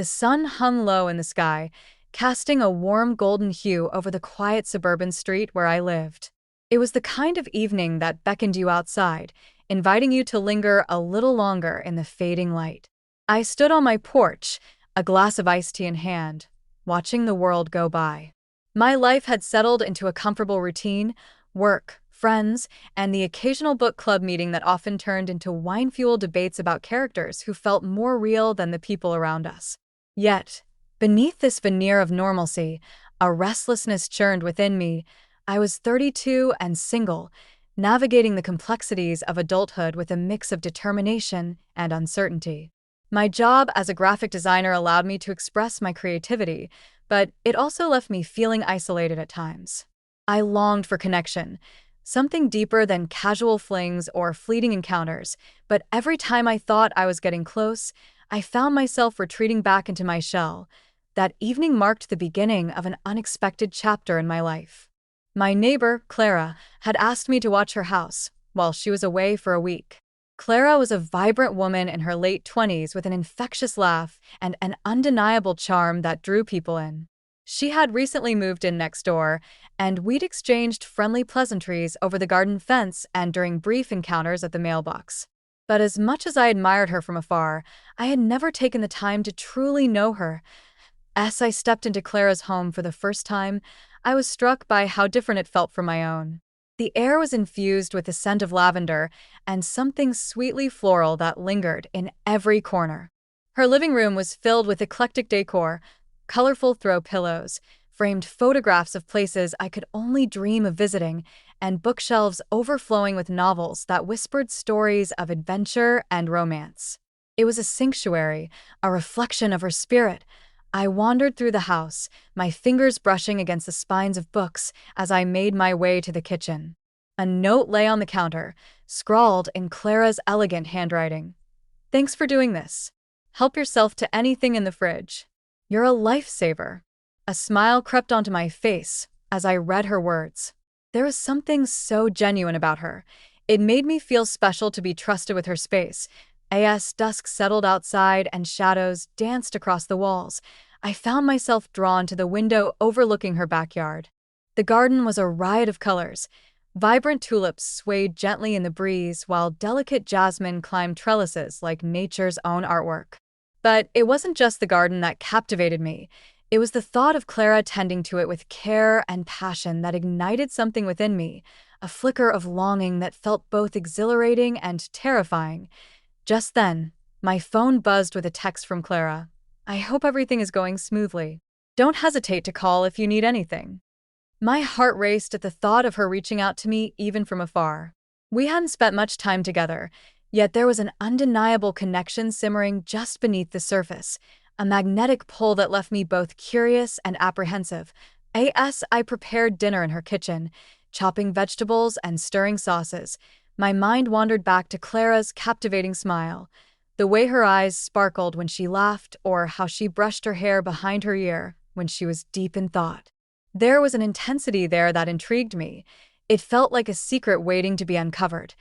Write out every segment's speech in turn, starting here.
The sun hung low in the sky, casting a warm golden hue over the quiet suburban street where I lived. It was the kind of evening that beckoned you outside, inviting you to linger a little longer in the fading light. I stood on my porch, a glass of iced tea in hand, watching the world go by. My life had settled into a comfortable routine: work, friends, and the occasional book club meeting that often turned into wine-fueled debates about characters who felt more real than the people around us. Yet, beneath this veneer of normalcy, a restlessness churned within me. I was 32 and single, navigating the complexities of adulthood with a mix of determination and uncertainty. My job as a graphic designer allowed me to express my creativity, but it also left me feeling isolated at times. I longed for connection, something deeper than casual flings or fleeting encounters, but every time I thought I was getting close, I found myself retreating back into my shell. That evening marked the beginning of an unexpected chapter in my life. My neighbor, Clara, had asked me to watch her house while she was away for a week. Clara was a vibrant woman in her late 20s with an infectious laugh and an undeniable charm that drew people in. She had recently moved in next door, and we'd exchanged friendly pleasantries over the garden fence and during brief encounters at the mailbox. But as much as I admired her from afar, I had never taken the time to truly know her. As I stepped into Clara's home for the first time, I was struck by how different it felt from my own. The air was infused with the scent of lavender and something sweetly floral that lingered in every corner. Her living room was filled with eclectic decor: colorful throw pillows, framed photographs of places I could only dream of visiting, and bookshelves overflowing with novels that whispered stories of adventure and romance. It was a sanctuary, a reflection of her spirit. I wandered through the house, my fingers brushing against the spines of books as I made my way to the kitchen. A note lay on the counter, scrawled in Clara's elegant handwriting. "Thanks for doing this. Help yourself to anything in the fridge. You're a lifesaver." A smile crept onto my face as I read her words. There was something so genuine about her. It made me feel special to be trusted with her space. As dusk settled outside and shadows danced across the walls, I found myself drawn to the window overlooking her backyard. The garden was a riot of colors. Vibrant tulips swayed gently in the breeze, while delicate jasmine climbed trellises like nature's own artwork. But it wasn't just the garden that captivated me. It was the thought of Clara tending to it with care and passion that ignited something within me, a flicker of longing that felt both exhilarating and terrifying. Just then, my phone buzzed with a text from Clara. "I hope everything is going smoothly. Don't hesitate to call if you need anything." My heart raced at the thought of her reaching out to me even from afar. We hadn't spent much time together, yet there was an undeniable connection simmering just beneath the surface, a magnetic pull that left me both curious and apprehensive. As I prepared dinner in her kitchen, chopping vegetables and stirring sauces, my mind wandered back to Clara's captivating smile, the way her eyes sparkled when she laughed, or how she brushed her hair behind her ear when she was deep in thought. There was an intensity there that intrigued me. It felt like a secret waiting to be uncovered.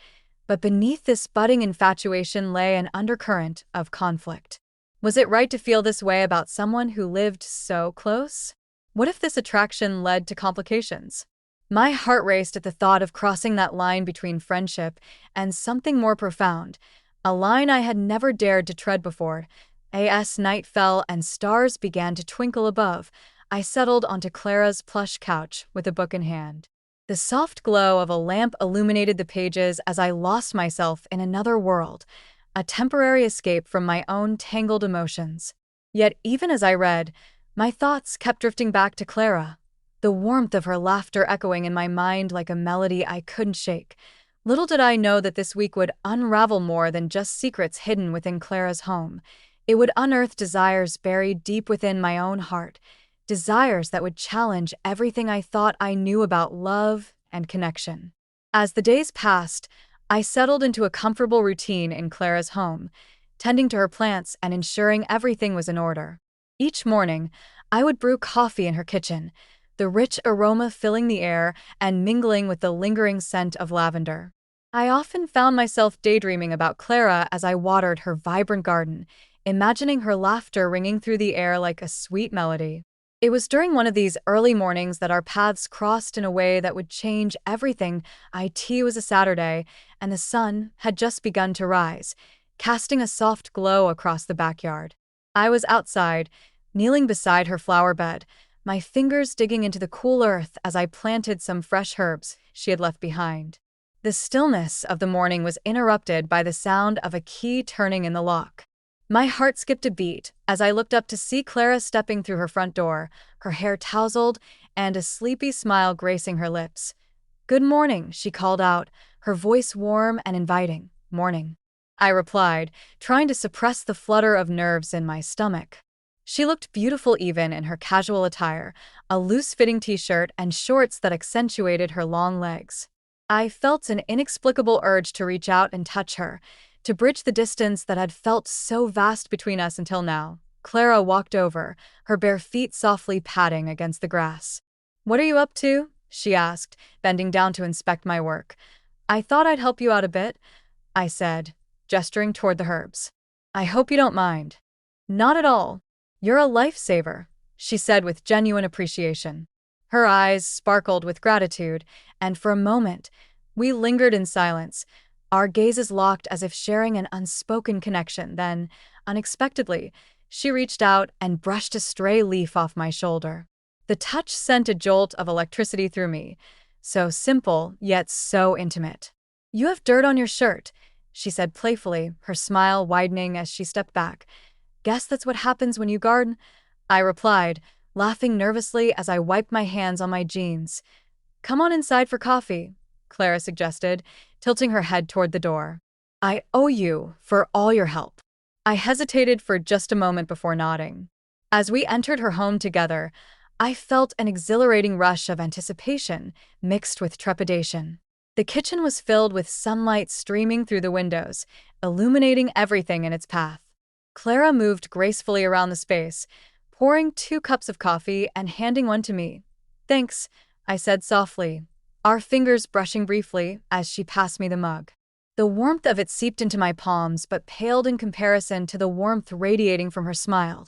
But beneath this budding infatuation lay an undercurrent of conflict. Was it right to feel this way about someone who lived so close? What if this attraction led to complications? My heart raced at the thought of crossing that line between friendship and something more profound, a line I had never dared to tread before. As night fell and stars began to twinkle above, I settled onto Clara's plush couch with a book in hand. The soft glow of a lamp illuminated the pages as I lost myself in another world, a temporary escape from my own tangled emotions. Yet even as I read, my thoughts kept drifting back to Clara, the warmth of her laughter echoing in my mind like a melody I couldn't shake. Little did I know that this week would unravel more than just secrets hidden within Clara's home. It would unearth desires buried deep within my own heart, desires that would challenge everything I thought I knew about love and connection. As the days passed, I settled into a comfortable routine in Clara's home, tending to her plants and ensuring everything was in order. Each morning, I would brew coffee in her kitchen, the rich aroma filling the air and mingling with the lingering scent of lavender. I often found myself daydreaming about Clara as I watered her vibrant garden, imagining her laughter ringing through the air like a sweet melody. It was during one of these early mornings that our paths crossed in a way that would change everything. It was a Saturday, and the sun had just begun to rise, casting a soft glow across the backyard. I was outside, kneeling beside her flower bed, my fingers digging into the cool earth as I planted some fresh herbs she had left behind. The stillness of the morning was interrupted by the sound of a key turning in the lock. My heart skipped a beat as I looked up to see Clara stepping through her front door, her hair tousled and a sleepy smile gracing her lips. "Good morning," she called out, her voice warm and inviting. "Morning," I replied, trying to suppress the flutter of nerves in my stomach. She looked beautiful even in her casual attire, a loose-fitting t-shirt and shorts that accentuated her long legs. I felt an inexplicable urge to reach out and touch her, to bridge the distance that had felt so vast between us until now. Clara walked over, her bare feet softly padding against the grass. "What are you up to?" she asked, bending down to inspect my work. "I thought I'd help you out a bit," I said, gesturing toward the herbs. "I hope you don't mind." "Not at all. You're a lifesaver," she said with genuine appreciation. Her eyes sparkled with gratitude, and for a moment, we lingered in silence, our gazes locked as if sharing an unspoken connection. Then, unexpectedly, she reached out and brushed a stray leaf off my shoulder. The touch sent a jolt of electricity through me, so simple yet so intimate. "You have dirt on your shirt," she said playfully, her smile widening as she stepped back. "Guess that's what happens when you garden," I replied, laughing nervously as I wiped my hands on my jeans. "Come on inside for coffee," Clara suggested, tilting her head toward the door. "I owe you for all your help." I hesitated for just a moment before nodding. As we entered her home together, I felt an exhilarating rush of anticipation mixed with trepidation. The kitchen was filled with sunlight streaming through the windows, illuminating everything in its path. Clara moved gracefully around the space, pouring 2 cups of coffee and handing one to me. "Thanks," I said softly, our fingers brushing briefly as she passed me the mug. The warmth of it seeped into my palms but paled in comparison to the warmth radiating from her smile.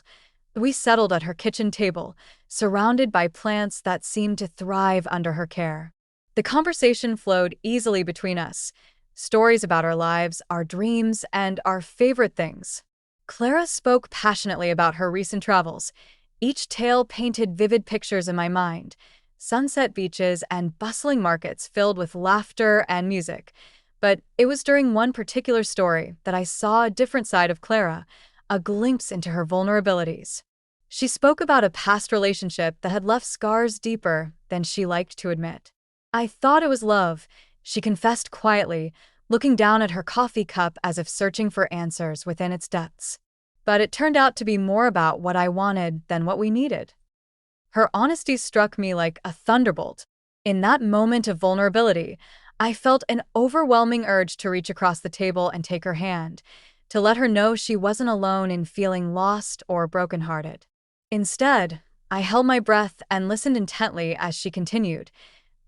We settled at her kitchen table, surrounded by plants that seemed to thrive under her care. The conversation flowed easily between us, stories about our lives, our dreams, and our favorite things. Clara spoke passionately about her recent travels. Each tale painted vivid pictures in my mind, sunset beaches and bustling markets filled with laughter and music. But it was during one particular story that I saw a different side of Clara, a glimpse into her vulnerabilities. She spoke about a past relationship that had left scars deeper than she liked to admit. "I thought it was love," she confessed quietly, looking down at her coffee cup as if searching for answers within its depths. "But it turned out to be more about what I wanted than what we needed." Her honesty struck me like a thunderbolt. In that moment of vulnerability, I felt an overwhelming urge to reach across the table and take her hand, to let her know she wasn't alone in feeling lost or brokenhearted. Instead, I held my breath and listened intently as she continued.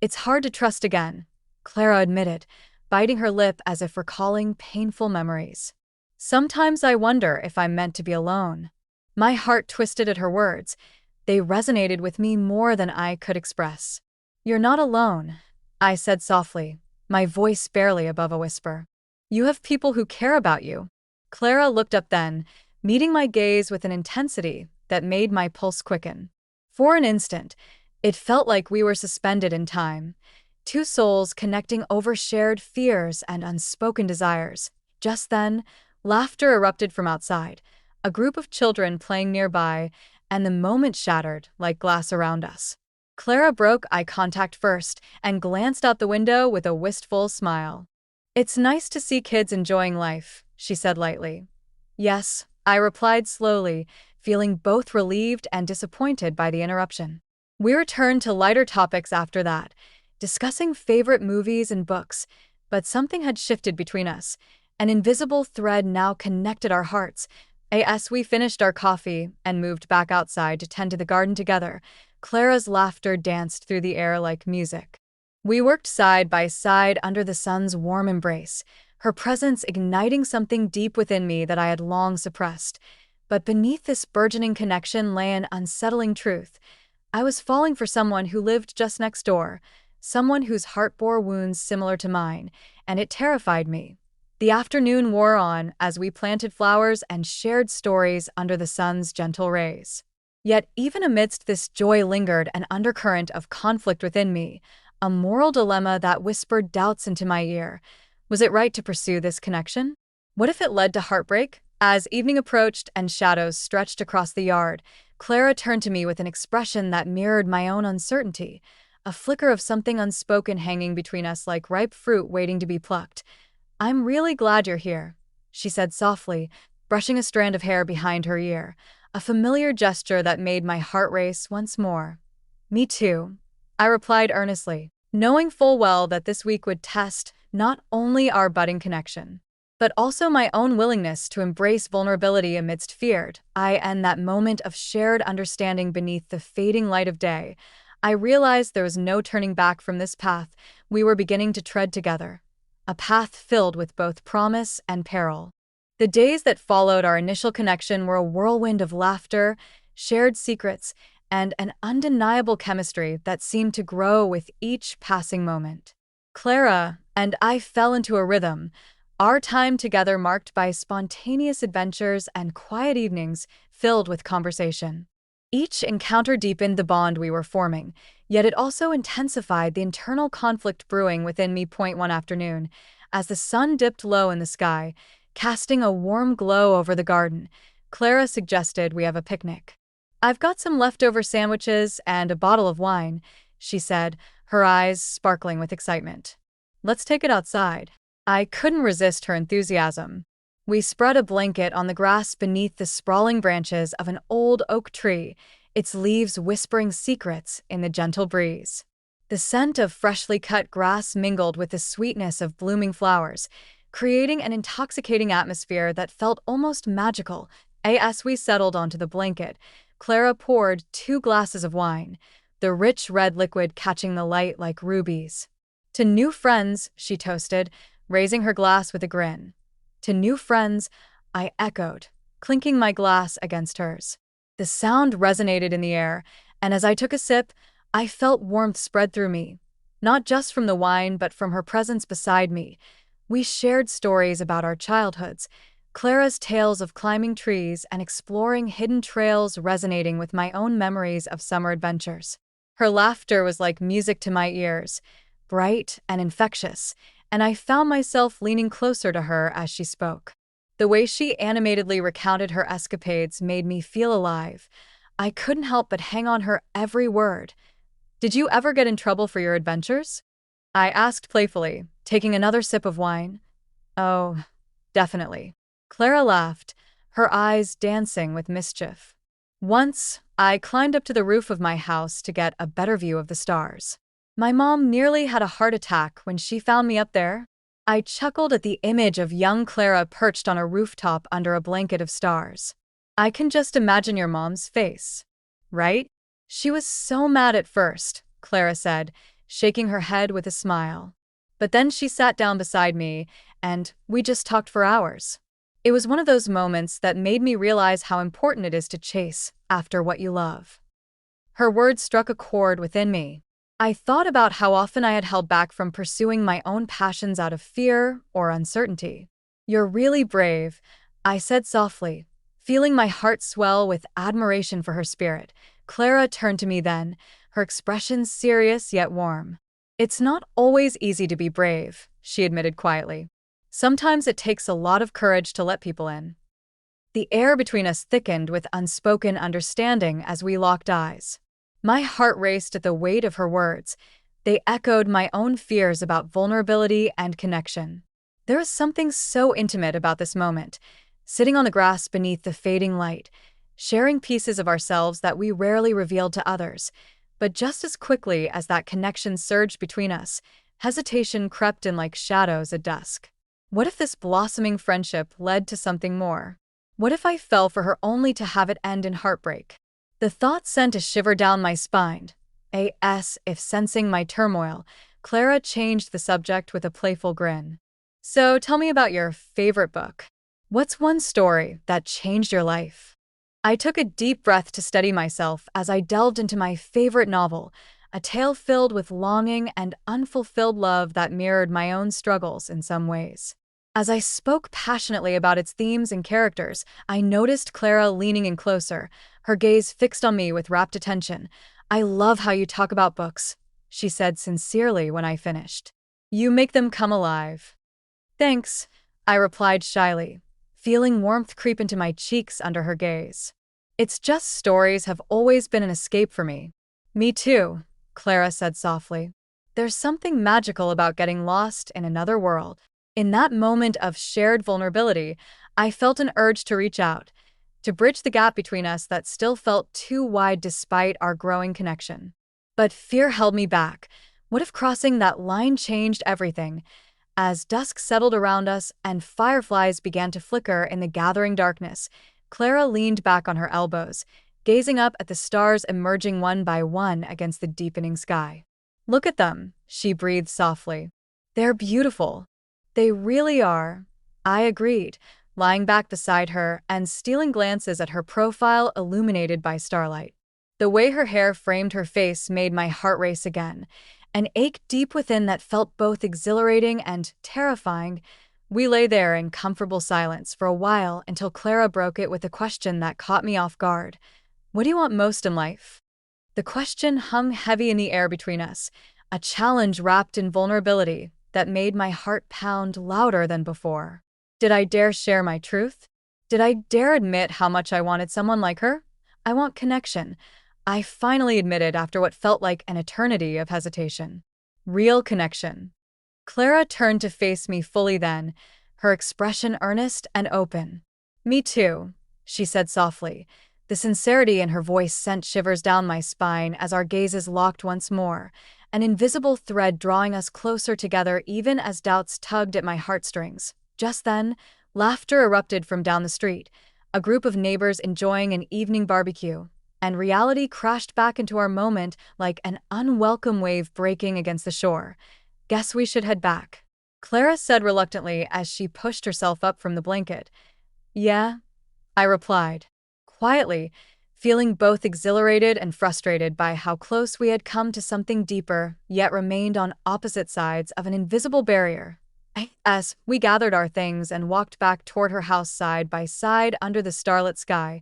"It's hard to trust again," Clara admitted, biting her lip as if recalling painful memories. "Sometimes I wonder if I'm meant to be alone." My heart twisted at her words. They resonated with me more than I could express. "You're not alone," I said softly, my voice barely above a whisper. "You have people who care about you." Clara looked up then, meeting my gaze with an intensity that made my pulse quicken. For an instant, it felt like we were suspended in time, 2 souls connecting over shared fears and unspoken desires. Just then, laughter erupted from outside, a group of children playing nearby, and the moment shattered like glass around us. Clara broke eye contact first and glanced out the window with a wistful smile. "It's nice to see kids enjoying life," she said lightly. "Yes," I replied slowly, feeling both relieved and disappointed by the interruption. We returned to lighter topics after that, discussing favorite movies and books, but something had shifted between us. An invisible thread now connected our hearts. As we finished our coffee and moved back outside to tend to the garden together, Clara's laughter danced through the air like music. We worked side by side under the sun's warm embrace, her presence igniting something deep within me that I had long suppressed. But beneath this burgeoning connection lay an unsettling truth. I was falling for someone who lived just next door, someone whose heart bore wounds similar to mine, and it terrified me. The afternoon wore on as we planted flowers and shared stories under the sun's gentle rays. Yet even amidst this joy lingered an undercurrent of conflict within me, a moral dilemma that whispered doubts into my ear. Was it right to pursue this connection? What if it led to heartbreak? As evening approached and shadows stretched across the yard, Clara turned to me with an expression that mirrored my own uncertainty, a flicker of something unspoken hanging between us like ripe fruit waiting to be plucked. "I'm really glad you're here," she said softly, brushing a strand of hair behind her ear, a familiar gesture that made my heart race once more. "Me too," I replied earnestly, knowing full well that this week would test not only our budding connection, but also my own willingness to embrace vulnerability amidst fear. And that moment of shared understanding beneath the fading light of day, I realized there was no turning back from this path we were beginning to tread together, a path filled with both promise and peril. The days that followed our initial connection were a whirlwind of laughter, shared secrets, and an undeniable chemistry that seemed to grow with each passing moment. Clara and I fell into a rhythm, our time together marked by spontaneous adventures and quiet evenings filled with conversation. Each encounter deepened the bond we were forming, yet it also intensified the internal conflict brewing within me. One afternoon, as the sun dipped low in the sky, casting a warm glow over the garden, Clara suggested we have a picnic. "I've got some leftover sandwiches and a bottle of wine," she said, her eyes sparkling with excitement. "Let's take it outside." I couldn't resist her enthusiasm. We spread a blanket on the grass beneath the sprawling branches of an old oak tree, its leaves whispering secrets in the gentle breeze. The scent of freshly cut grass mingled with the sweetness of blooming flowers, creating an intoxicating atmosphere that felt almost magical. As we settled onto the blanket, Clara poured 2 glasses of wine, the rich red liquid catching the light like rubies. "To new friends," she toasted, raising her glass with a grin. "To new friends," I echoed, clinking my glass against hers. The sound resonated in the air, and as I took a sip, I felt warmth spread through me, not just from the wine but from her presence beside me. We shared stories about our childhoods, Clara's tales of climbing trees and exploring hidden trails resonating with my own memories of summer adventures. Her laughter was like music to my ears, bright and infectious, and I found myself leaning closer to her as she spoke. The way she animatedly recounted her escapades made me feel alive. I couldn't help but hang on her every word. "Did you ever get in trouble for your adventures?" I asked playfully, taking another sip of wine. "Oh, definitely." Clara laughed, her eyes dancing with mischief. "Once, I climbed up to the roof of my house to get a better view of the stars. My mom nearly had a heart attack when she found me up there." I chuckled at the image of young Clara perched on a rooftop under a blanket of stars. "I can just imagine your mom's face. Right?" "She was so mad at first," Clara said, shaking her head with a smile. "But then she sat down beside me, and we just talked for hours. It was one of those moments that made me realize how important it is to chase after what you love." Her words struck a chord within me. I thought about how often I had held back from pursuing my own passions out of fear or uncertainty. "You're really brave," I said softly, feeling my heart swell with admiration for her spirit. Clara turned to me then, her expression serious yet warm. "It's not always easy to be brave," she admitted quietly. "Sometimes it takes a lot of courage to let people in." The air between us thickened with unspoken understanding as we locked eyes. My heart raced at the weight of her words. They echoed my own fears about vulnerability and connection. There was something so intimate about this moment, sitting on the grass beneath the fading light, sharing pieces of ourselves that we rarely revealed to others. But just as quickly as that connection surged between us, hesitation crept in like shadows at dusk. What if this blossoming friendship led to something more? What if I fell for her only to have it end in heartbreak? The thought sent a shiver down my spine. If sensing my turmoil, Clara changed the subject with a playful grin. So tell me about your favorite book. What's one story that changed your life? I took a deep breath to steady myself as I delved into my favorite novel, a tale filled with longing and unfulfilled love that mirrored my own struggles in some ways. As I spoke passionately about its themes and characters, I noticed Clara leaning in closer, her gaze fixed on me with rapt attention. "I love how you talk about books," she said sincerely when I finished. "You make them come alive." "Thanks," I replied shyly, feeling warmth creep into my cheeks under her gaze. "It's just stories have always been an escape for me." "Me too," Clara said softly. "There's something magical about getting lost in another world." In that moment of shared vulnerability, I felt an urge to reach out, to bridge the gap between us that still felt too wide despite our growing connection. But fear held me back. What if crossing that line changed everything? As dusk settled around us and fireflies began to flicker in the gathering darkness, Clara leaned back on her elbows, gazing up at the stars emerging one by one against the deepening sky. "Look at them," she breathed softly. "They're beautiful." "They really are," I agreed, lying back beside her and stealing glances at her profile illuminated by starlight. The way her hair framed her face made my heart race again, an ache deep within that felt both exhilarating and terrifying. We lay there in comfortable silence for a while until Clara broke it with a question that caught me off guard. "What do you want most in life?" The question hung heavy in the air between us, a challenge wrapped in vulnerability that made my heart pound louder than before. Did I dare share my truth? Did I dare admit how much I wanted someone like her? "I want connection," I finally admitted after what felt like an eternity of hesitation. "Real connection." Clara turned to face me fully then, her expression earnest and open. "Me too," she said softly. The sincerity in her voice sent shivers down my spine as our gazes locked once more, an invisible thread drawing us closer together even as doubts tugged at my heartstrings. Just then, laughter erupted from down the street, a group of neighbors enjoying an evening barbecue, and reality crashed back into our moment like an unwelcome wave breaking against the shore. "Guess we should head back," Clara said reluctantly as she pushed herself up from the blanket. "Yeah," I replied, quietly, feeling both exhilarated and frustrated by how close we had come to something deeper, yet remained on opposite sides of an invisible barrier. As we gathered our things and walked back toward her house side by side under the starlit sky,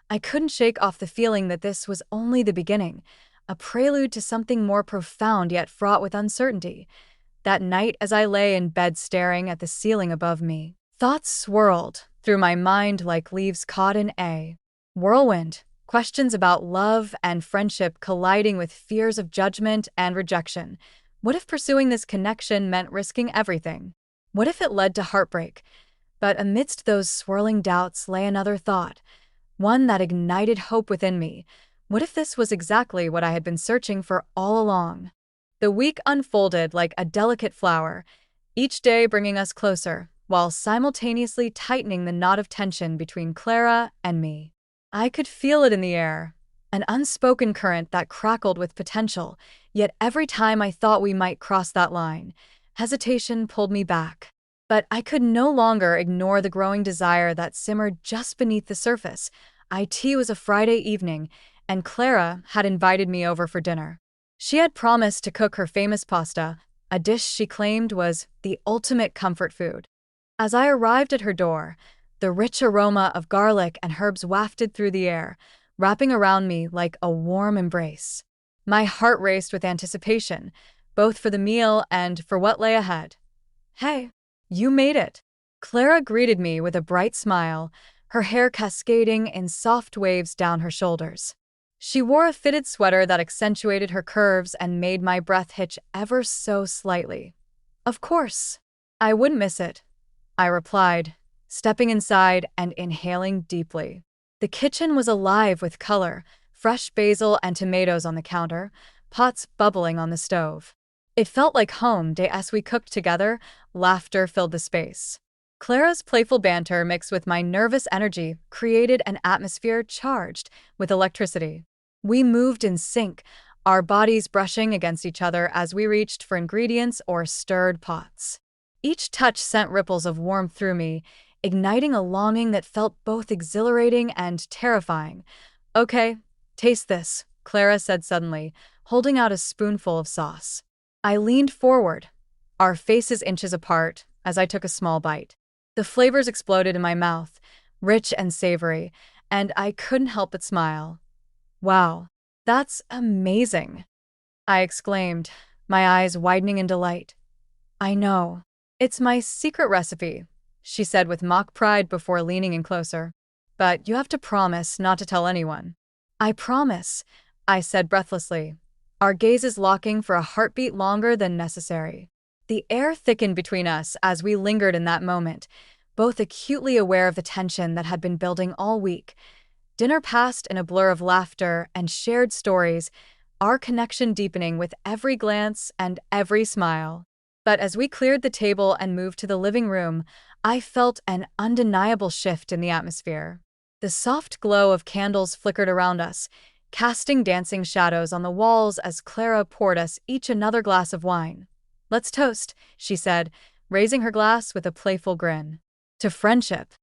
I couldn't shake off the feeling that this was only the beginning, a prelude to something more profound yet fraught with uncertainty. That night, as I lay in bed staring at the ceiling above me, thoughts swirled through my mind like leaves caught in a whirlwind, questions about love and friendship colliding with fears of judgment and rejection. What if pursuing this connection meant risking everything? What if it led to heartbreak? But amidst those swirling doubts lay another thought, one that ignited hope within me. What if this was exactly what I had been searching for all along? The week unfolded like a delicate flower, each day bringing us closer, while simultaneously tightening the knot of tension between Clara and me. I could feel it in the air, an unspoken current that crackled with potential, yet every time I thought we might cross that line, hesitation pulled me back. But I could no longer ignore the growing desire that simmered just beneath the surface. It was a Friday evening, and Clara had invited me over for dinner. She had promised to cook her famous pasta, a dish she claimed was the ultimate comfort food. As I arrived at her door, the rich aroma of garlic and herbs wafted through the air, wrapping around me like a warm embrace. My heart raced with anticipation, both for the meal and for what lay ahead. "Hey, you made it!" Clara greeted me with a bright smile, her hair cascading in soft waves down her shoulders. She wore a fitted sweater that accentuated her curves and made my breath hitch ever so slightly. "Of course. I wouldn't miss it," I replied, stepping inside and inhaling deeply. The kitchen was alive with color, fresh basil and tomatoes on the counter, pots bubbling on the stove. It felt like home day as we cooked together, laughter filled the space. Clara's playful banter mixed with my nervous energy created an atmosphere charged with electricity. We moved in sync, our bodies brushing against each other as we reached for ingredients or stirred pots. Each touch sent ripples of warmth through me, igniting a longing that felt both exhilarating and terrifying. Okay, taste this, Clara said suddenly, holding out a spoonful of sauce. I leaned forward, our faces inches apart, as I took a small bite. The flavors exploded in my mouth, rich and savory, and I couldn't help but smile. Wow, that's amazing, I exclaimed, my eyes widening in delight. I know. It's my secret recipe, she said with mock pride before leaning in closer. But you have to promise not to tell anyone. I promise, I said breathlessly, our gazes locking for a heartbeat longer than necessary. The air thickened between us as we lingered in that moment, both acutely aware of the tension that had been building all week. Dinner passed in a blur of laughter and shared stories, our connection deepening with every glance and every smile. But as we cleared the table and moved to the living room, I felt an undeniable shift in the atmosphere. The soft glow of candles flickered around us, casting dancing shadows on the walls as Clara poured us each another glass of wine. Let's toast, she said, raising her glass with a playful grin. To friendship.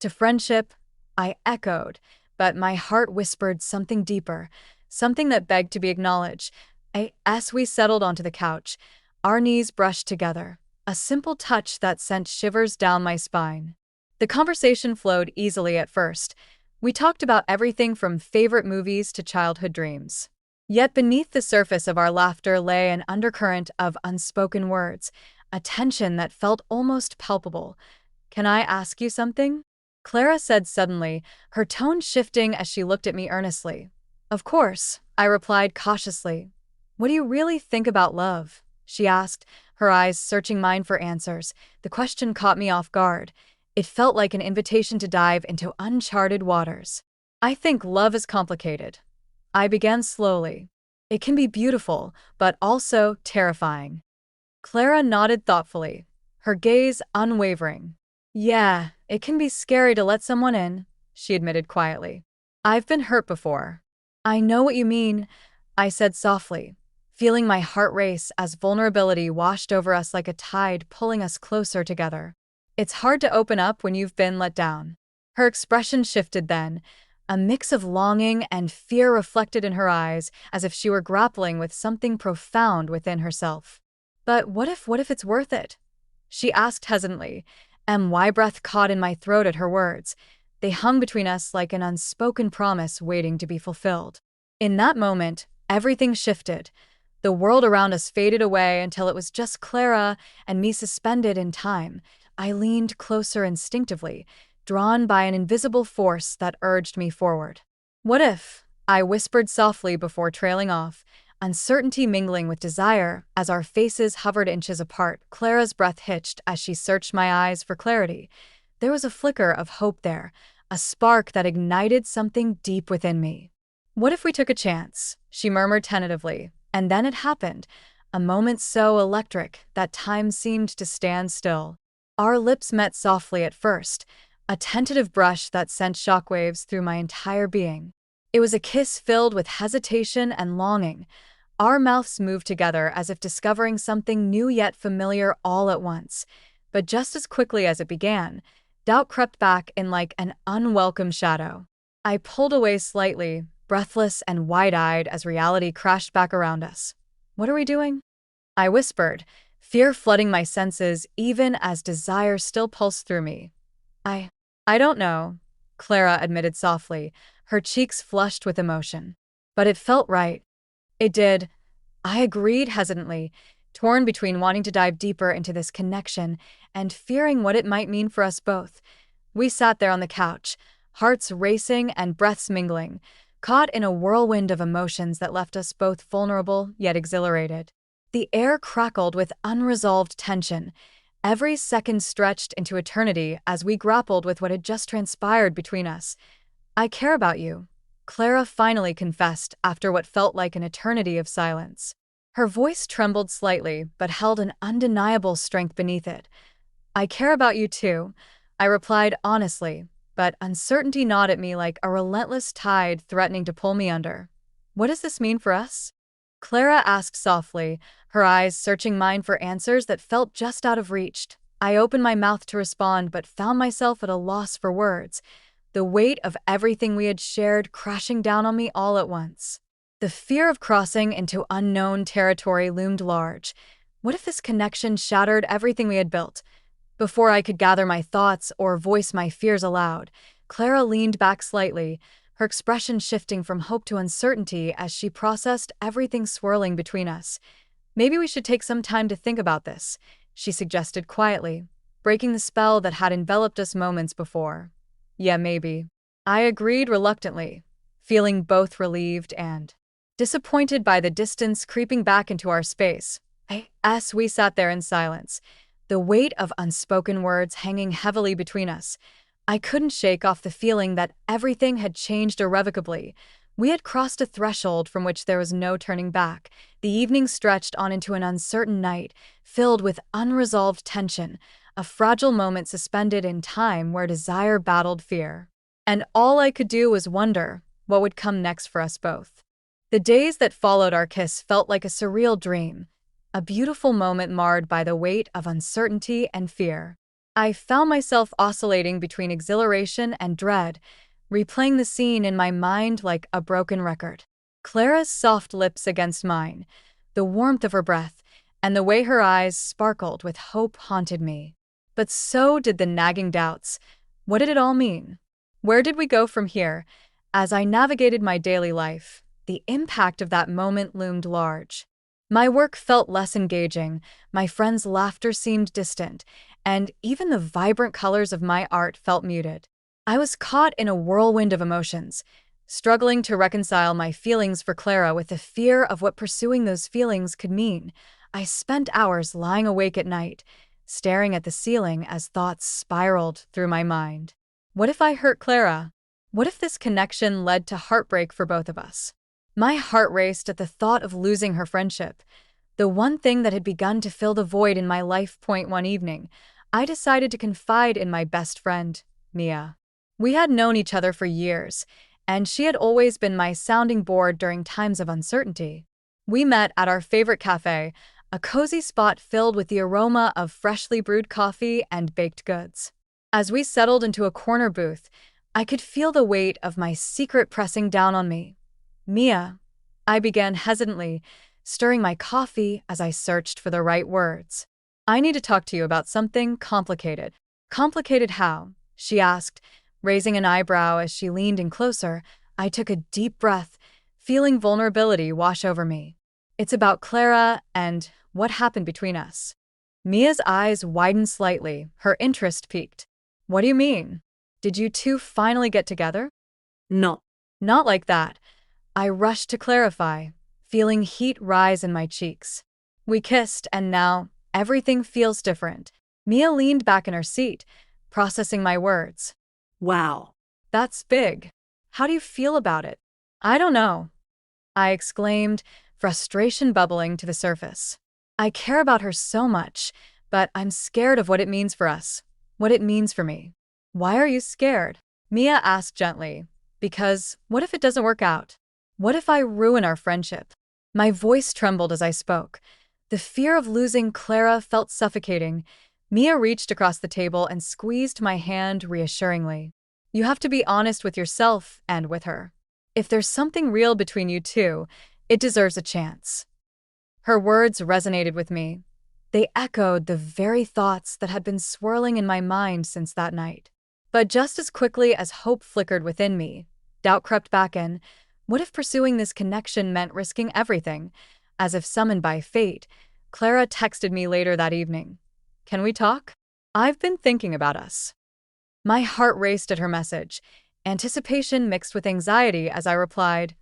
To friendship, I echoed, but my heart whispered something deeper, something that begged to be acknowledged. As we settled onto the couch, our knees brushed together, a simple touch that sent shivers down my spine. The conversation flowed easily at first. We talked about everything from favorite movies to childhood dreams. Yet beneath the surface of our laughter lay an undercurrent of unspoken words, a tension that felt almost palpable. Can I ask you something? Clara said suddenly, her tone shifting as she looked at me earnestly. Of course, I replied cautiously. What do you really think about love? She asked, her eyes searching mine for answers. The question caught me off guard. It felt like an invitation to dive into uncharted waters. I think love is complicated. I began slowly. It can be beautiful, but also terrifying. Clara nodded thoughtfully, her gaze unwavering. Yeah, it can be scary to let someone in, she admitted quietly. I've been hurt before. I know what you mean, I said softly, feeling my heart race as vulnerability washed over us like a tide pulling us closer together. It's hard to open up when you've been let down. Her expression shifted then, a mix of longing and fear reflected in her eyes as if she were grappling with something profound within herself. But what if it's worth it? She asked hesitantly, and my breath caught in my throat at her words. They hung between us like an unspoken promise waiting to be fulfilled. In that moment, everything shifted. The world around us faded away until it was just Clara and me suspended in time. I leaned closer instinctively, drawn by an invisible force that urged me forward. What if? I whispered softly before trailing off, uncertainty mingling with desire as our faces hovered inches apart. Clara's breath hitched as she searched my eyes for clarity. There was a flicker of hope there, a spark that ignited something deep within me. What if we took a chance? She murmured tentatively, and then it happened, a moment so electric that time seemed to stand still. Our lips met softly at first, a tentative brush that sent shockwaves through my entire being. It was a kiss filled with hesitation and longing. Our mouths moved together as if discovering something new yet familiar all at once. But just as quickly as it began, doubt crept back in like an unwelcome shadow. I pulled away slightly, breathless and wide-eyed as reality crashed back around us. What are we doing? I whispered, fear flooding my senses even as desire still pulsed through me. I don't know, Clara admitted softly, her cheeks flushed with emotion. But it felt right. It did. I agreed hesitantly, torn between wanting to dive deeper into this connection and fearing what it might mean for us both. We sat there on the couch, hearts racing and breaths mingling, caught in a whirlwind of emotions that left us both vulnerable yet exhilarated. The air crackled with unresolved tension, every second stretched into eternity as we grappled with what had just transpired between us. I care about you, Clara finally confessed after what felt like an eternity of silence. Her voice trembled slightly but held an undeniable strength beneath it. I care about you too, I replied honestly, but uncertainty gnawed at me like a relentless tide threatening to pull me under. What does this mean for us? Clara asked softly, her eyes searching mine for answers that felt just out of reach. I opened my mouth to respond, but found myself at a loss for words, the weight of everything we had shared crashing down on me all at once. The fear of crossing into unknown territory loomed large. What if this connection shattered everything we had built? Before I could gather my thoughts or voice my fears aloud, Clara leaned back slightly, her expression shifting from hope to uncertainty as she processed everything swirling between us. "Maybe we should take some time to think about this," she suggested quietly, breaking the spell that had enveloped us moments before. "Yeah, maybe." I agreed reluctantly, feeling both relieved and disappointed by the distance creeping back into our space. As we sat there in silence, the weight of unspoken words hanging heavily between us, I couldn't shake off the feeling that everything had changed irrevocably. We had crossed a threshold from which there was no turning back. The evening stretched on into an uncertain night, filled with unresolved tension, a fragile moment suspended in time where desire battled fear. And all I could do was wonder what would come next for us both. The days that followed our kiss felt like a surreal dream, a beautiful moment marred by the weight of uncertainty and fear. I found myself oscillating between exhilaration and dread, replaying the scene in my mind like a broken record. Clara's soft lips against mine, the warmth of her breath, and the way her eyes sparkled with hope haunted me. But so did the nagging doubts. What did it all mean? Where did we go from here? As I navigated my daily life, the impact of that moment loomed large. My work felt less engaging, my friends' laughter seemed distant, and even the vibrant colors of my art felt muted. I was caught in a whirlwind of emotions, struggling to reconcile my feelings for Clara with the fear of what pursuing those feelings could mean. I spent hours lying awake at night, staring at the ceiling as thoughts spiraled through my mind. What if I hurt Clara? What if this connection led to heartbreak for both of us? My heart raced at the thought of losing her friendship, the one thing that had begun to fill the void in my life. One evening, I decided to confide in my best friend, Mia. We had known each other for years, and she had always been my sounding board during times of uncertainty. We met at our favorite cafe, a cozy spot filled with the aroma of freshly brewed coffee and baked goods. As we settled into a corner booth, I could feel the weight of my secret pressing down on me. "Mia," I began hesitantly, stirring my coffee as I searched for the right words. "I need to talk to you about something complicated." "Complicated how?" she asked, raising an eyebrow as she leaned in closer. I took a deep breath, feeling vulnerability wash over me. "It's about Clara and what happened between us." Mia's eyes widened slightly, her interest piqued. "What do you mean? Did you two finally get together?" No. "Not like that." I rushed to clarify, feeling heat rise in my cheeks. "We kissed, and now everything feels different." Mia leaned back in her seat, processing my words. Wow. "That's big. How do you feel about it?" "I don't know," I exclaimed, frustration bubbling to the surface. "I care about her so much, but I'm scared of what it means for us, what it means for me." "Why are you scared?" Mia asked gently. "Because what if it doesn't work out? What if I ruin our friendship?" My voice trembled as I spoke. The fear of losing Clara felt suffocating. Mia reached across the table and squeezed my hand reassuringly. "You have to be honest with yourself and with her. If there's something real between you two, it deserves a chance." Her words resonated with me. They echoed the very thoughts that had been swirling in my mind since that night. But just as quickly as hope flickered within me, doubt crept back in. What if pursuing this connection meant risking everything? As if summoned by fate, Clara texted me later that evening. "Can we talk? I've been thinking about us." My heart raced at her message, anticipation mixed with anxiety as I replied,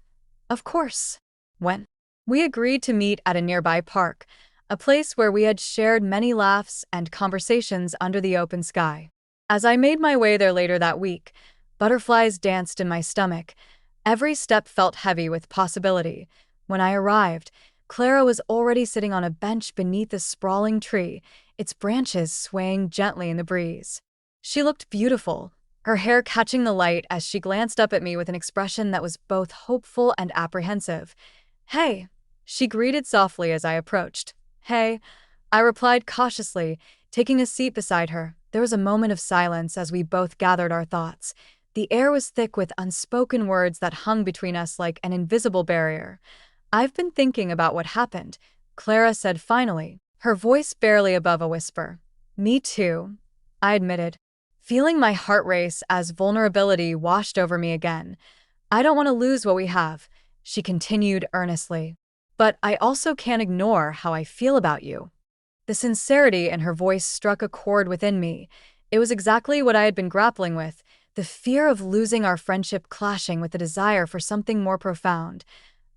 "Of course." "When?" We agreed to meet at a nearby park, a place where we had shared many laughs and conversations under the open sky. As I made my way there later that week, butterflies danced in my stomach. Every step felt heavy with possibility. When I arrived, Clara was already sitting on a bench beneath a sprawling tree, its branches swaying gently in the breeze. She looked beautiful, her hair catching the light as she glanced up at me with an expression that was both hopeful and apprehensive. "Hey," she greeted softly as I approached. "Hey, I replied cautiously, taking a seat beside her. There was a moment of silence as we both gathered our thoughts. The air was thick with unspoken words that hung between us like an invisible barrier. "I've been thinking about what happened," Clara said finally, her voice barely above a whisper. "Me too," I admitted, feeling my heart race as vulnerability washed over me again. "I don't want to lose what we have," she continued earnestly. "But I also can't ignore how I feel about you." The sincerity in her voice struck a chord within me. It was exactly what I had been grappling with, the fear of losing our friendship clashing with the desire for something more profound.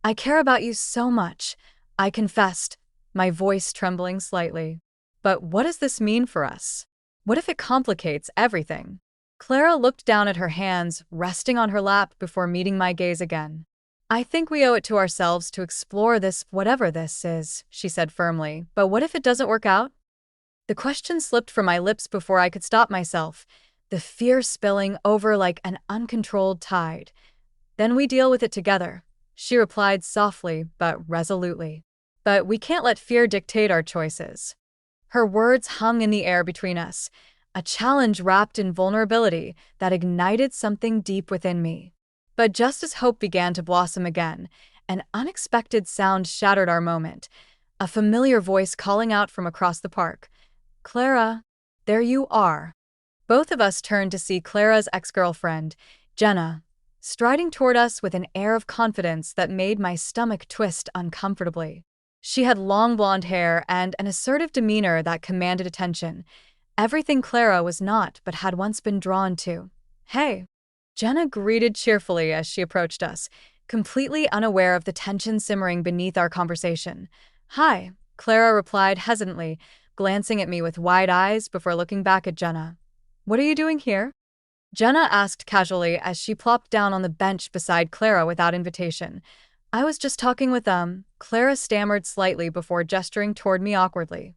"I care about you so much," I confessed, my voice trembling slightly. "But what does this mean for us? What if it complicates everything?" Clara looked down at her hands, resting on her lap before meeting my gaze again. "I think we owe it to ourselves to explore this, whatever this is," she said firmly. "But what if it doesn't work out?" The question slipped from my lips before I could stop myself, the fear spilling over like an uncontrolled tide. "Then we deal with it together," she replied softly but resolutely. "But we can't let fear dictate our choices." Her words hung in the air between us, a challenge wrapped in vulnerability that ignited something deep within me. But just as hope began to blossom again, an unexpected sound shattered our moment, a familiar voice calling out from across the park. "Clara, there you are." Both of us turned to see Clara's ex-girlfriend, Jenna, striding toward us with an air of confidence that made my stomach twist uncomfortably. She had long blonde hair and an assertive demeanor that commanded attention, everything Clara was not but had once been drawn to. "Hey," Jenna greeted cheerfully as she approached us, completely unaware of the tension simmering beneath our conversation. "Hi," Clara replied hesitantly, glancing at me with wide eyes before looking back at Jenna. "What are you doing here?" Jenna asked casually as she plopped down on the bench beside Clara without invitation. "I was just talking with Clara stammered slightly before gesturing toward me awkwardly.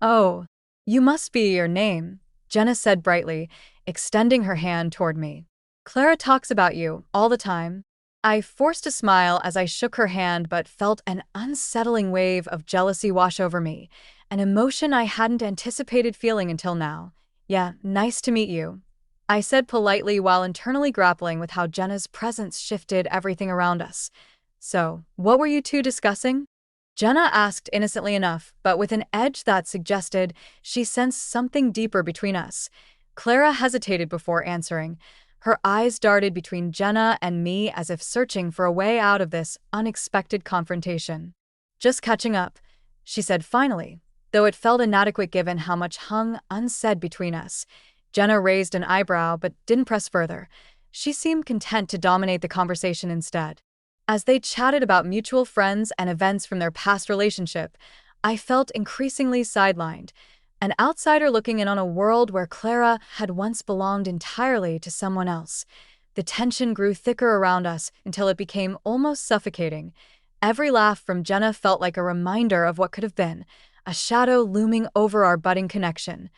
"Oh, you must be your name," Jenna said brightly, extending her hand toward me. "Clara talks about you all the time." I forced a smile as I shook her hand but felt an unsettling wave of jealousy wash over me, an emotion I hadn't anticipated feeling until now. "Yeah, nice to meet you," I said politely while internally grappling with how Jenna's presence shifted everything around us. "So, what were you two discussing?" Jenna asked innocently enough, but with an edge that suggested she sensed something deeper between us. Clara hesitated before answering. Her eyes darted between Jenna and me as if searching for a way out of this unexpected confrontation. "Just catching up," she said finally, though it felt inadequate given how much hung unsaid between us. Jenna raised an eyebrow but didn't press further. She seemed content to dominate the conversation instead. As they chatted about mutual friends and events from their past relationship, I felt increasingly sidelined, an outsider looking in on a world where Clara had once belonged entirely to someone else. The tension grew thicker around us until it became almost suffocating. Every laugh from Jenna felt like a reminder of what could have been, a shadow looming over our budding connection.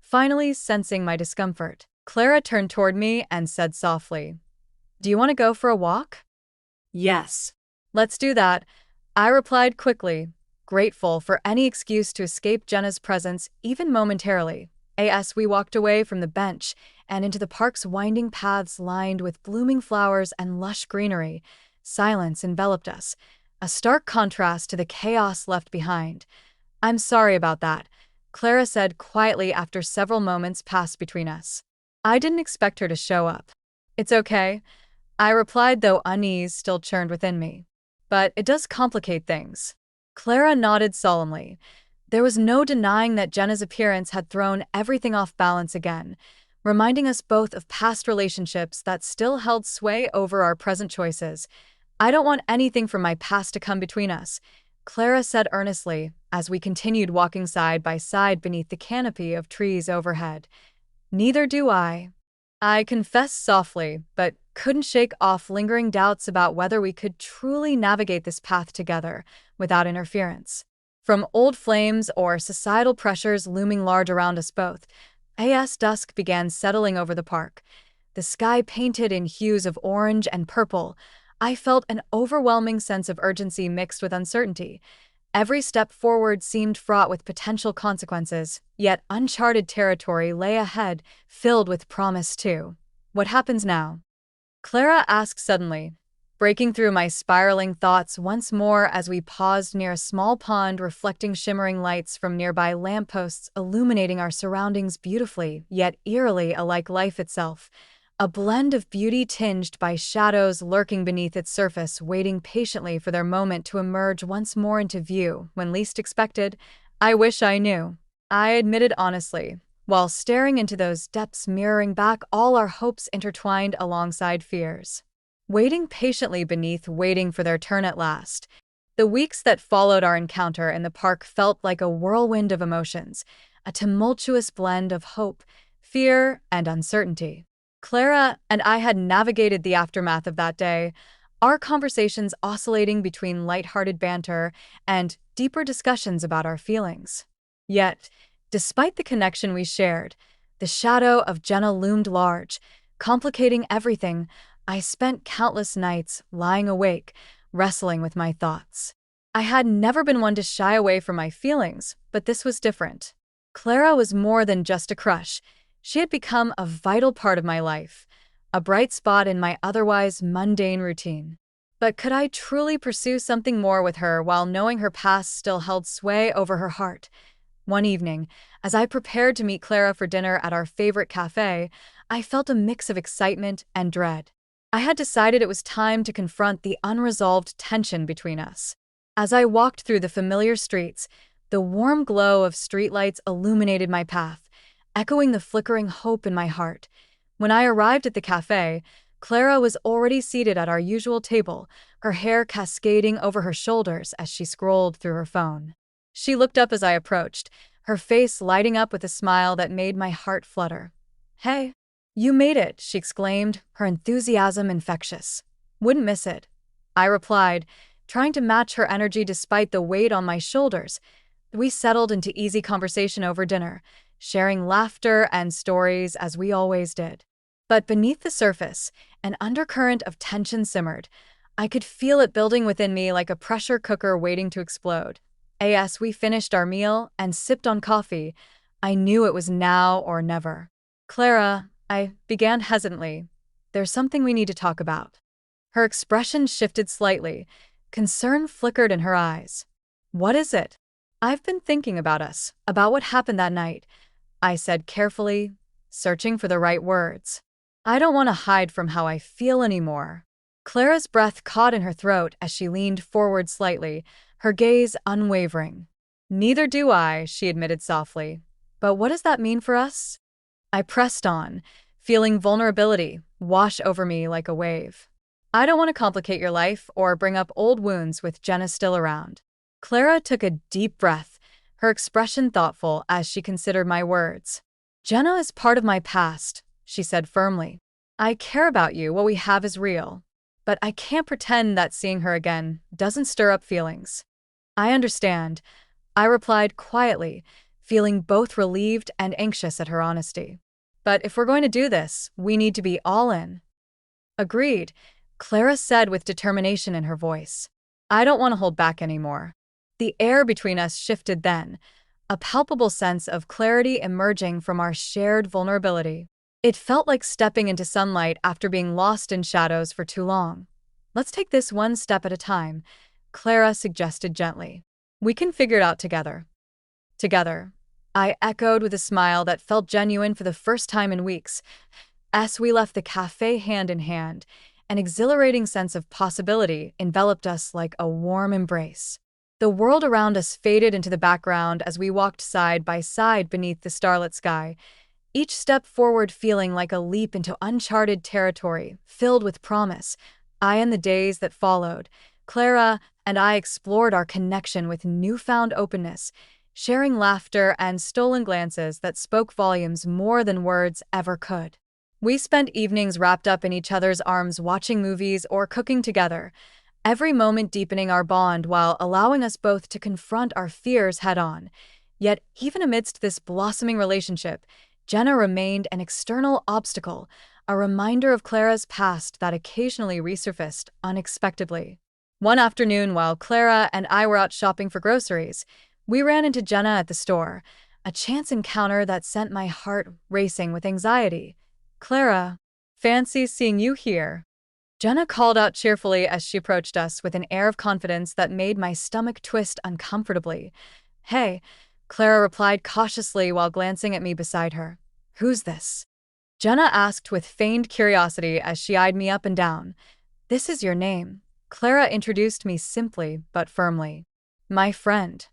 Finally, sensing my discomfort, Clara turned toward me and said softly, "Do you want to go for a walk?" Yes. "Let's do that," I replied quickly, grateful for any excuse to escape Jenna's presence even momentarily. As we walked away from the bench and into the park's winding paths lined with blooming flowers and lush greenery, silence enveloped us, a stark contrast to the chaos left behind. "I'm sorry about that," Clara said quietly after several moments passed between us. I didn't expect her to show up. "It's okay," I replied, though unease still churned within me. "But it does complicate things." Clara nodded solemnly. There was no denying that Jenna's appearance had thrown everything off balance again, reminding us both of past relationships that still held sway over our present choices. "I don't want anything from my past to come between us," Clara said earnestly as we continued walking side by side beneath the canopy of trees overhead. "Neither do I confessed softly, but couldn't shake off lingering doubts about whether we could truly navigate this path together without interference from old flames or societal pressures looming large around us both. As dusk began settling over the park, the sky painted in hues of orange and purple, I felt an overwhelming sense of urgency mixed with uncertainty. Every step forward seemed fraught with potential consequences, yet uncharted territory lay ahead, filled with promise too. What happens now? Clara asked suddenly, breaking through my spiraling thoughts once more as we paused near a small pond reflecting shimmering lights from nearby lampposts illuminating our surroundings beautifully, yet eerily alike life itself. A blend of beauty tinged by shadows lurking beneath its surface, waiting patiently for their moment to emerge once more into view, when least expected. I wish I knew, I admitted honestly, while staring into those depths mirroring back all our hopes intertwined alongside fears. Waiting patiently beneath, waiting for their turn at last. The weeks that followed our encounter in the park felt like a whirlwind of emotions, a tumultuous blend of hope, fear, and uncertainty. Clara and I had navigated the aftermath of that day, our conversations oscillating between lighthearted banter and deeper discussions about our feelings. Yet, despite the connection we shared, the shadow of Jenna loomed large, complicating everything. I spent countless nights lying awake, wrestling with my thoughts. I had never been one to shy away from my feelings, but this was different. Clara was more than just a crush. She had become a vital part of my life, a bright spot in my otherwise mundane routine. But could I truly pursue something more with her while knowing her past still held sway over her heart? One evening, as I prepared to meet Clara for dinner at our favorite cafe, I felt a mix of excitement and dread. I had decided it was time to confront the unresolved tension between us. As I walked through the familiar streets, the warm glow of streetlights illuminated my path, echoing the flickering hope in my heart. When I arrived at the cafe, Clara was already seated at our usual table, her hair cascading over her shoulders as she scrolled through her phone. She looked up as I approached, her face lighting up with a smile that made my heart flutter. "Hey, you made it," she exclaimed, her enthusiasm infectious. "Wouldn't miss it," I replied, trying to match her energy despite the weight on my shoulders. We settled into easy conversation over dinner, sharing laughter and stories as we always did. But beneath the surface, an undercurrent of tension simmered. I could feel it building within me like a pressure cooker waiting to explode. As we finished our meal and sipped on coffee, I knew it was now or never. "Clara," I began hesitantly, "there's something we need to talk about." Her expression shifted slightly. Concern flickered in her eyes. "What is it?" "I've been thinking about us, about what happened that night," I said carefully, searching for the right words. "I don't want to hide from how I feel anymore." Clara's breath caught in her throat as she leaned forward slightly, her gaze unwavering. "Neither do I," she admitted softly. "But what does that mean for us?" I pressed on, feeling vulnerability wash over me like a wave. "I don't want to complicate your life or bring up old wounds with Jenna still around." Clara took a deep breath, her expression thoughtful as she considered my words. "Jenna is part of my past," she said firmly. "I care about you, what we have is real. But I can't pretend that seeing her again doesn't stir up feelings." "I understand," I replied quietly, feeling both relieved and anxious at her honesty. "But if we're going to do this, we need to be all in." "Agreed," Clara said with determination in her voice. "I don't want to hold back anymore." The air between us shifted then, a palpable sense of clarity emerging from our shared vulnerability. It felt like stepping into sunlight after being lost in shadows for too long. "Let's take this one step at a time," Clara suggested gently. "We can figure it out together." "Together," I echoed with a smile that felt genuine for the first time in weeks. As we left the cafe hand in hand, an exhilarating sense of possibility enveloped us like a warm embrace. The world around us faded into the background as we walked side by side beneath the starlit sky, each step forward feeling like a leap into uncharted territory, filled with promise. In the days that followed, Clara and I explored our connection with newfound openness, sharing laughter and stolen glances that spoke volumes more than words ever could. We spent evenings wrapped up in each other's arms watching movies or cooking together, every moment deepening our bond while allowing us both to confront our fears head-on. Yet, even amidst this blossoming relationship, Jenna remained an external obstacle, a reminder of Clara's past that occasionally resurfaced unexpectedly. One afternoon, while Clara and I were out shopping for groceries, we ran into Jenna at the store, a chance encounter that sent my heart racing with anxiety. "Clara, fancy seeing you here," Jenna called out cheerfully as she approached us with an air of confidence that made my stomach twist uncomfortably. "Hey," Clara replied cautiously while glancing at me beside her. "Who's this?" Jenna asked with feigned curiosity as she eyed me up and down. "This is your name," Clara introduced me simply but firmly. "My friend."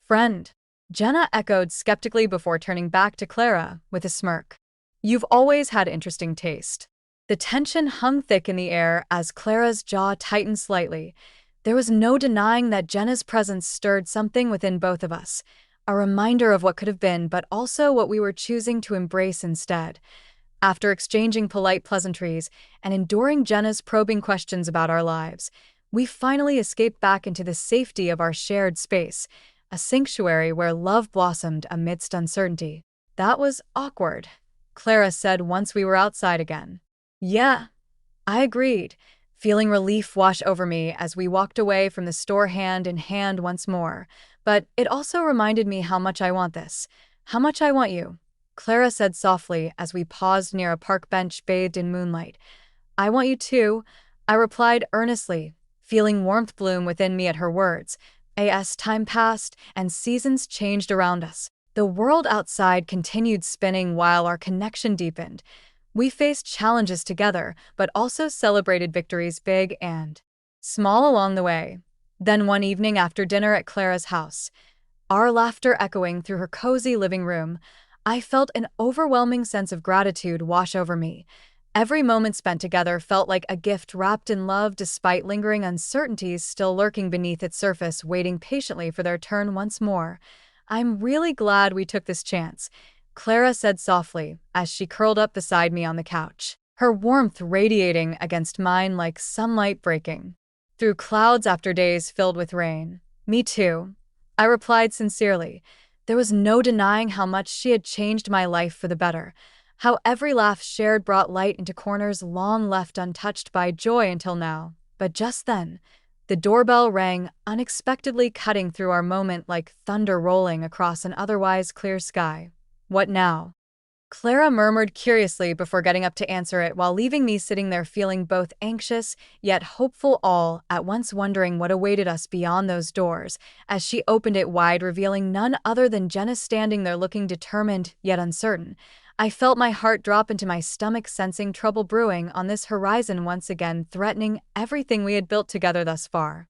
"Friend?" Jenna echoed skeptically before turning back to Clara with a smirk. "You've always had interesting taste." The tension hung thick in the air as Clara's jaw tightened slightly. There was no denying that Jenna's presence stirred something within both of us, a reminder of what could have been, but also what we were choosing to embrace instead. After exchanging polite pleasantries and enduring Jenna's probing questions about our lives, we finally escaped back into the safety of our shared space, a sanctuary where love blossomed amidst uncertainty. "That was awkward," Clara said once we were outside again. "Yeah," I agreed, feeling relief wash over me as we walked away from the store hand in hand once more. "But it also reminded me how much I want this, how much I want you," Clara said softly as we paused near a park bench bathed in moonlight. "I want you too," I replied earnestly, feeling warmth bloom within me at her words. As time passed and seasons changed around us, the world outside continued spinning while our connection deepened. We faced challenges together, but also celebrated victories big and small along the way. Then one evening after dinner at Clara's house, our laughter echoing through her cozy living room, I felt an overwhelming sense of gratitude wash over me. Every moment spent together felt like a gift wrapped in love despite lingering uncertainties still lurking beneath its surface, waiting patiently for their turn once more. "I'm really glad we took this chance," Clara said softly as she curled up beside me on the couch, her warmth radiating against mine like sunlight breaking through clouds after days filled with rain. "Me too," I replied sincerely. There was no denying how much she had changed my life for the better, how every laugh shared brought light into corners long left untouched by joy until now. But just then, the doorbell rang, unexpectedly cutting through our moment like thunder rolling across an otherwise clear sky. "What now?" Clara murmured curiously before getting up to answer it, while leaving me sitting there feeling both anxious yet hopeful, all at once wondering what awaited us beyond those doors. As she opened it wide, revealing none other than Jenna standing there looking determined yet uncertain, I felt my heart drop into my stomach, sensing trouble brewing on this horizon once again, threatening everything we had built together thus far.